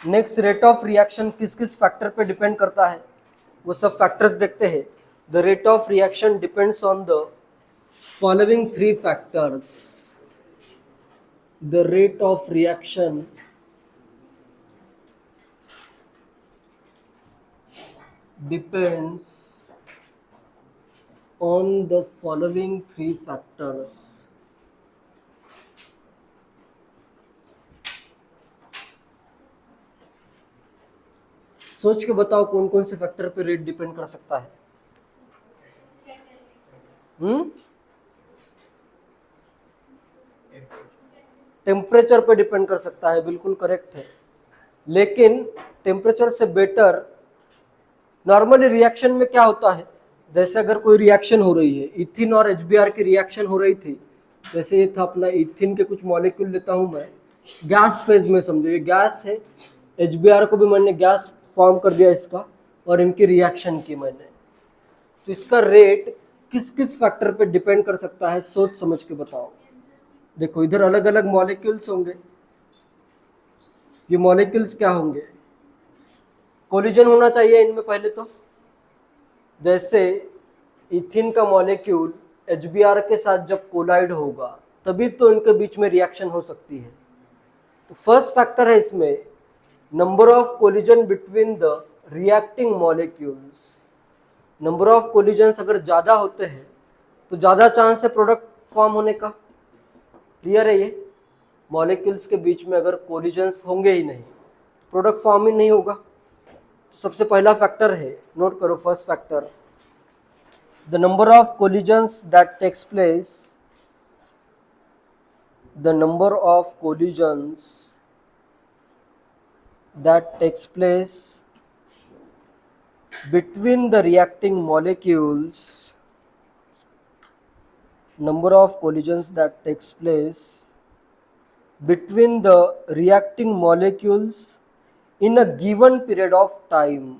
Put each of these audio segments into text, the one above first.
Next, rate of reaction किस किस factor पे डिपेंड करता है, वो सब फैक्टर्स देखते हैं। The rate of reaction depends on the following three factors. The rate of reaction depends on the following three factors. सोच के बताओ कौन कौन से फैक्टर पे रेट डिपेंड कर सकता है। टेम्परेचर पे डिपेंड कर सकता है, बिल्कुल करेक्ट है। लेकिन टेम्परेचर से बेटर नॉर्मली रिएक्शन में क्या होता है, जैसे अगर कोई रिएक्शन हो रही है, इथिन और एचबीआर की रिएक्शन हो रही थी, जैसे ये था अपना इथिन के कुछ मॉलिक्यूल लेता हूं मैं, गैस फेज में समझो ये गैस है, एचबीआर को भी मैंने गैस फॉर्म कर दिया इसका, और इनकी रिएक्शन की मैंने, तो इसका रेट किस किस फैक्टर पे डिपेंड कर सकता है, सोच समझ के बताओ। देखो इधर अलग अलग मॉलिक्यूल्स होंगे, ये मॉलिक्यूल्स क्या होंगे, कोलिजन होना चाहिए इनमें पहले तो। जैसे इथिन का मॉलिक्यूल एचबीआर के साथ जब कोलाइड होगा तभी तो इनके बीच में रिएक्शन हो सकती है। तो फर्स्ट फैक्टर है इसमें number of collision between the reacting molecules. Number of collisions अगर ज़्यादा होते हैं तो ज़्यादा चांस है प्रोडक्ट फॉर्म होने का। क्लियर है ये, मॉलिक्यूल्स के बीच में अगर कोलिजन्स होंगे ही नहीं, प्रोडक्ट फॉर्म ही नहीं होगा। तो सबसे पहला फैक्टर है, नोट करो first factor, the number of collisions that takes place, the number of collisions that takes place between the reacting molecules, number of collisions that takes place between the reacting molecules in a given period of time,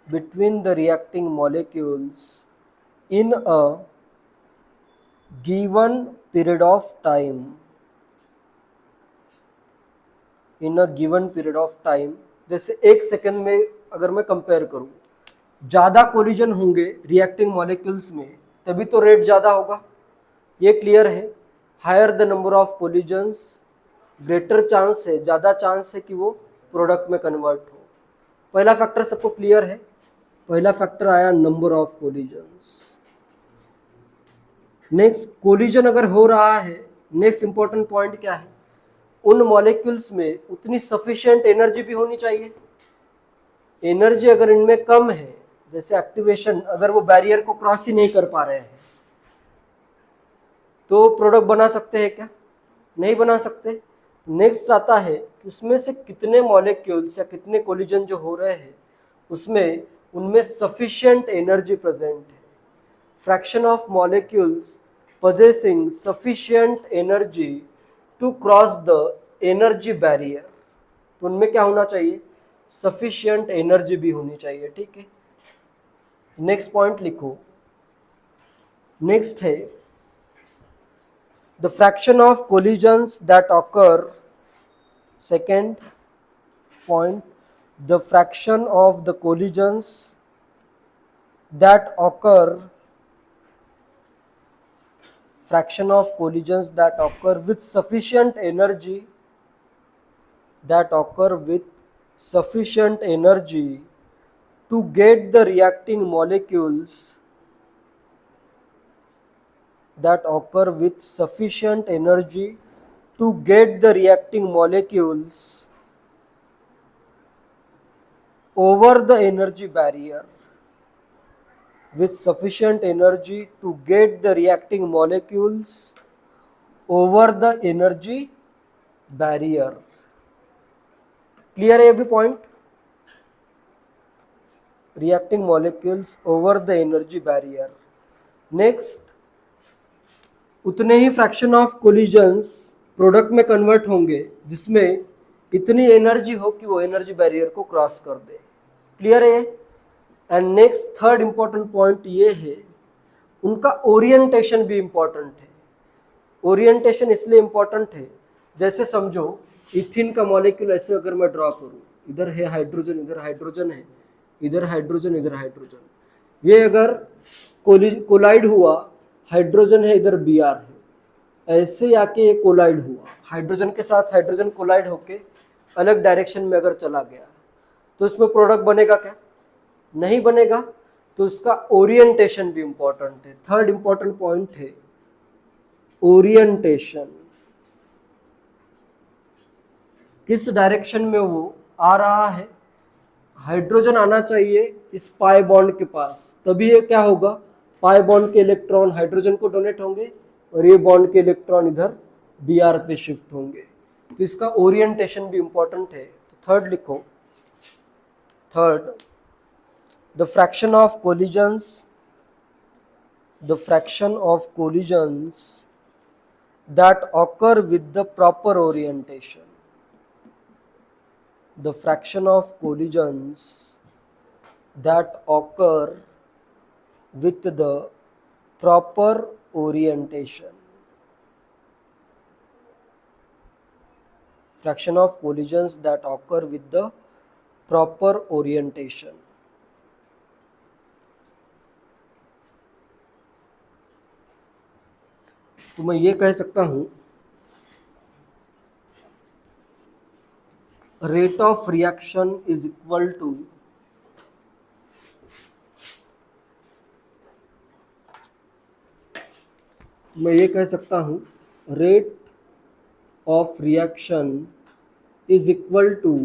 between the reacting molecules in a given period of time, in a given period of time। जैसे एक second में अगर मैं compare करूं, ज़्यादा collision होंगे reacting molecules में तभी तो रेट ज़्यादा होगा, ये क्लियर है। Higher the number of collisions greater chance है, ज़्यादा चांस है कि वो प्रोडक्ट में कन्वर्ट हो। पहला फैक्टर सबको क्लियर है, पहला फैक्टर आया number of collisions. Next, collision अगर हो रहा है, नेक्स्ट इंपॉर्टेंट पॉइंट क्या है, उन मॉलिक्यूल्स में उतनी सफिशिएंट एनर्जी भी होनी चाहिए। एनर्जी अगर इनमें कम है, जैसे एक्टिवेशन, अगर वो बैरियर को क्रॉस ही नहीं कर पा रहे हैं तो प्रोडक्ट बना सकते हैं क्या, नहीं बना सकते। नेक्स्ट आता है कि उसमें से कितने मॉलिक्यूल्स या कितने कोलिजन जो हो रहे हैं उसमें उनमें सफिशिएंट एनर्जी प्रेजेंट है। Fraction of molecules possessing sufficient energy to cross the energy barrier, तो उनमें क्या होना चाहिए, सफिशिएंट एनर्जी भी होनी चाहिए। ठीक है, नेक्स्ट पॉइंट लिखो। नेक्स्ट है the fraction of collisions that occur, second point, the fraction of the collisions that occur, fraction of collisions that occur with sufficient energy, that occur with sufficient energy to get the reacting molecules, that occur with sufficient energy to get the reacting molecules over the energy barrier, with sufficient energy to get the reacting molecules over the energy barrier। Clear है ये भी point, reacting molecules over the energy barrier. Next, उतने ही fraction of collisions product में convert होंगे जिसमें इतनी energy हो कि वो एनर्जी बैरियर को क्रॉस कर दे। क्लियर है। And next third important point ये है, उनका ओरिएंटेशन भी इंपॉर्टेंट है। ओरिएंटेशन इसलिए इंपॉर्टेंट है, जैसे समझो इथिन का मॉलिक्यूल ऐसे अगर मैं ड्रॉ करूं, इधर है हाइड्रोजन, इधर हाइड्रोजन है, इधर हाइड्रोजन, इधर हाइड्रोजन, ये अगर कोलाइड हुआ, हाइड्रोजन है इधर Br है, ऐसे आके ये कोलाइड हुआ, हाइड्रोजन के साथ हाइड्रोजन कोलाइड होके अलग डायरेक्शन में अगर चला गया, तो इसमें प्रोडक्ट बनेगा क्या? नहीं बनेगा। तो इसका ओरिएंटेशन भी इंपॉर्टेंट है। थर्ड इंपॉर्टेंट पॉइंट है ओरिएंटेशन, किस डायरेक्शन में वो आ रहा है। हाइड्रोजन आना चाहिए इस पाई बॉन्ड के पास, तभी ये क्या होगा, पाई बॉन्ड के इलेक्ट्रॉन हाइड्रोजन को डोनेट होंगे और ये बॉन्ड के इलेक्ट्रॉन इधर Br पे शिफ्ट होंगे। तो इसका ओरिएंटेशन भी इंपॉर्टेंट है। तो थर्ड लिखो, third, the fraction of collisions, the fraction of collisions that occur with the proper orientation, the fraction of collisions that occur with the proper orientation, fraction of collisions that occur with the proper orientation। तो मैं ये कह सकता हूं, rate of reaction is equal to मैं ये कह सकता हूं, rate of reaction is equal to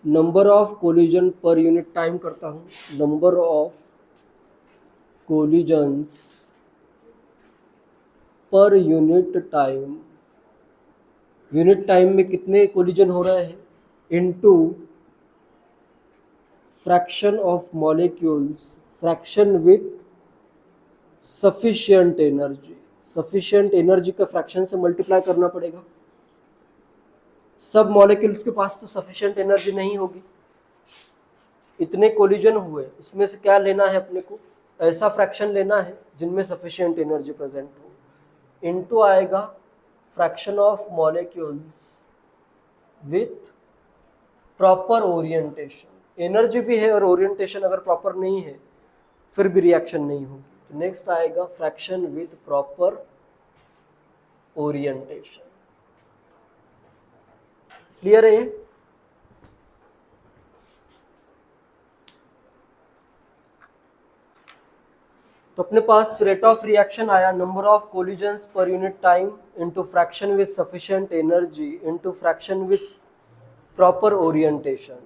number of collision per unit time करता हूं, number of collisions per unit time, unit time में कितने कोलिजन हो रहे हैं, into fraction of molecules, fraction with sufficient energy, sufficient energy का fraction से multiply करना पड़ेगा। सब मॉलिक्यूल्स के पास तो सफिशिएंट एनर्जी नहीं होगी, इतने कोलिजन हुए, उसमें से क्या लेना है अपने को, ऐसा फ्रैक्शन लेना है जिनमें सफिशिएंट एनर्जी प्रेजेंट हो, इनटू आएगा fraction of molecules with proper orientation. Energy भी है और ओरिएंटेशन अगर प्रॉपर नहीं है फिर भी रिएक्शन नहीं होगी। तो नेक्स्ट आएगा fraction with proper orientation. Clear है ये? तो अपने पास रेट ऑफ रिएक्शन आया, number of collisions per unit time into fraction with sufficient energy into fraction with proper orientation.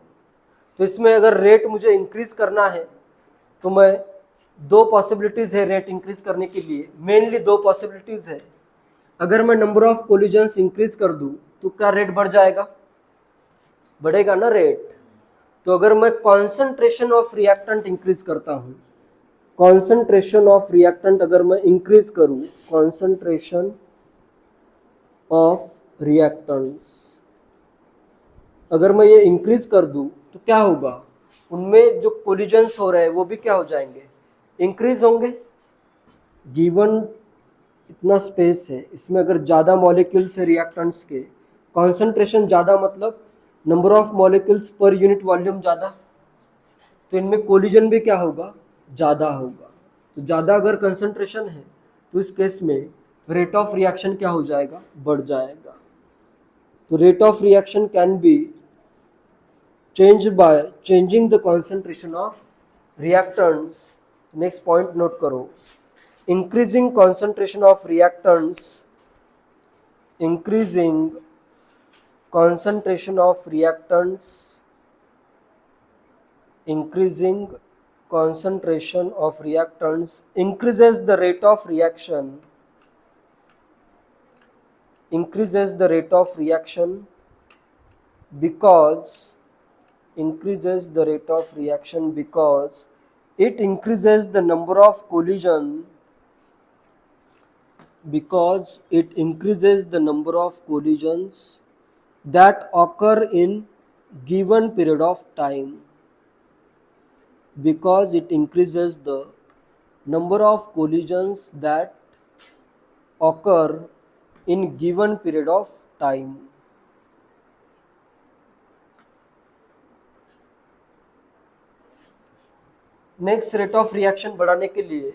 तो इसमें अगर रेट मुझे इंक्रीज करना है तो मैं दो पॉसिबिलिटीज है रेट इंक्रीज करने के लिए, मेनली दो पॉसिबिलिटीज है। अगर मैं नंबर ऑफ कोलिजन्स इंक्रीज कर दूं तो क्या रेट बढ़ जाएगा, बढ़ेगा ना रेट। तो अगर मैं कॉन्सेंट्रेशन ऑफ रिएक्टेंट इंक्रीज करता हूं, कॉन्सेंट्रेशन ऑफ रिएक्टेंट अगर मैं इंक्रीज करूं, कॉन्सेंट्रेशन ऑफ रिएक्टेंट्स अगर मैं ये इंक्रीज कर दूं तो क्या होगा, उनमें जो कोलिजन्स हो रहे हैं वो भी क्या हो जाएंगे, इंक्रीज होंगे। गिवन इतना स्पेस है, इसमें अगर ज़्यादा मॉलिक्यूल्स है रिएक्टेंट्स के, कॉन्सेंट्रेशन ज़्यादा मतलब number of molecules per unit volume ज़्यादा, तो इनमें कोलिजन भी क्या होगा, ज़्यादा होगा। तो ज़्यादा अगर कंसंट्रेशन है तो इस केस में रेट ऑफ रिएक्शन क्या हो जाएगा, बढ़ जाएगा। तो rate of reaction can be change by changing the concentration of reactants. Next point note करो, increasing concentration of reactants, increasing concentration of reactants, increasing concentration of reactants increases the rate of reaction, increases the rate of reaction because increases the rate of reaction because it increases the number of collision, because it increases the number of collisions that occur in given period of time, because it increases the number of collisions that occur in given period of time। Next, rate of reaction बढ़ाने के लिए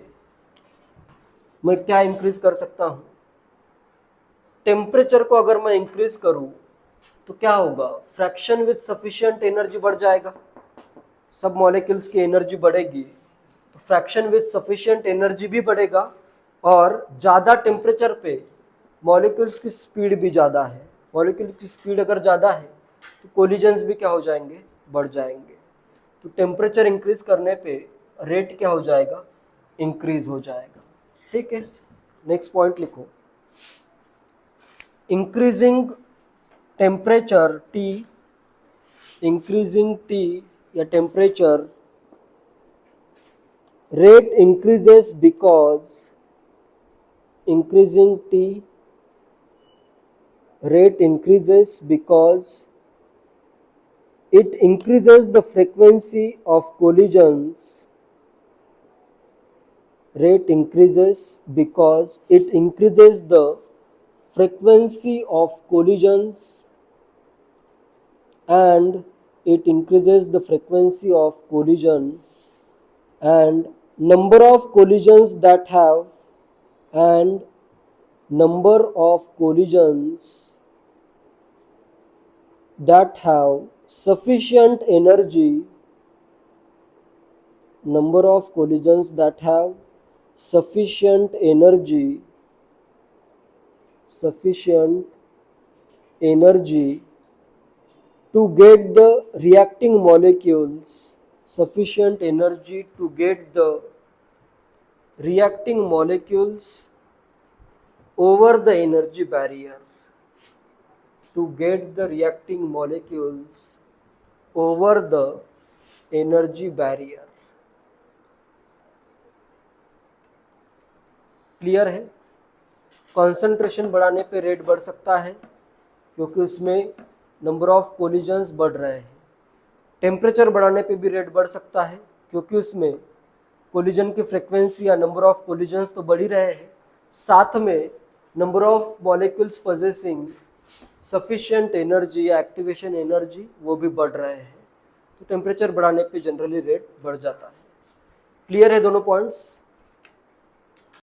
मैं क्या increase कर सकता हूँ? Temperature को अगर मैं इंक्रीज करूँ तो क्या होगा? फ्रैक्शन विथ सफिशिएंट एनर्जी बढ़ जाएगा, सब मॉलिक्यूल्स की एनर्जी बढ़ेगी, तो फ्रैक्शन विथ सफिशिएंट एनर्जी भी बढ़ेगा, और ज़्यादा टेम्परेचर पे मॉलिक्यूल्स की स्पीड भी ज़्यादा है। मॉलिक्यूल की स्पीड अगर ज़्यादा है तो कोलिजन्स भी क्या हो जाएंगे? बढ़ जाएंगे। तो टेम्परेचर इंक्रीज करने पे रेट क्या हो जाएगा? इंक्रीज हो जाएगा। ठीक है, नेक्स्ट पॉइंट लिखो। Increasing temperature T, increasing T या temperature, rate increases because increasing T, rate increases because it increases the frequency of collisions. Rate increases because it increases the frequency of collisions, and it increases the frequency of collision and number of collisions that have, and number of collisions that have sufficient energy, number of collisions that have sufficient energy to get the reacting molecules, sufficient energy to get the reacting molecules over the energy barrier, to get the reacting molecules over the energy barrier. Clear है? Concentration बढ़ाने पे rate बढ़ सकता है क्योंकि उसमें number of collisions बढ़ रहे हैं। टेम्परेचर बढ़ाने पे भी रेट बढ़ सकता है क्योंकि उसमें कोलिजन की फ्रीक्वेंसी या नंबर ऑफ कोलिजन्स तो बढ़ ही रहे हैं, साथ में number of molecules possessing sufficient energy या एक्टिवेशन एनर्जी वो भी बढ़ रहे हैं। तो टेम्परेचर बढ़ाने पे जनरली रेट बढ़ जाता है। क्लियर है दोनों पॉइंट्स?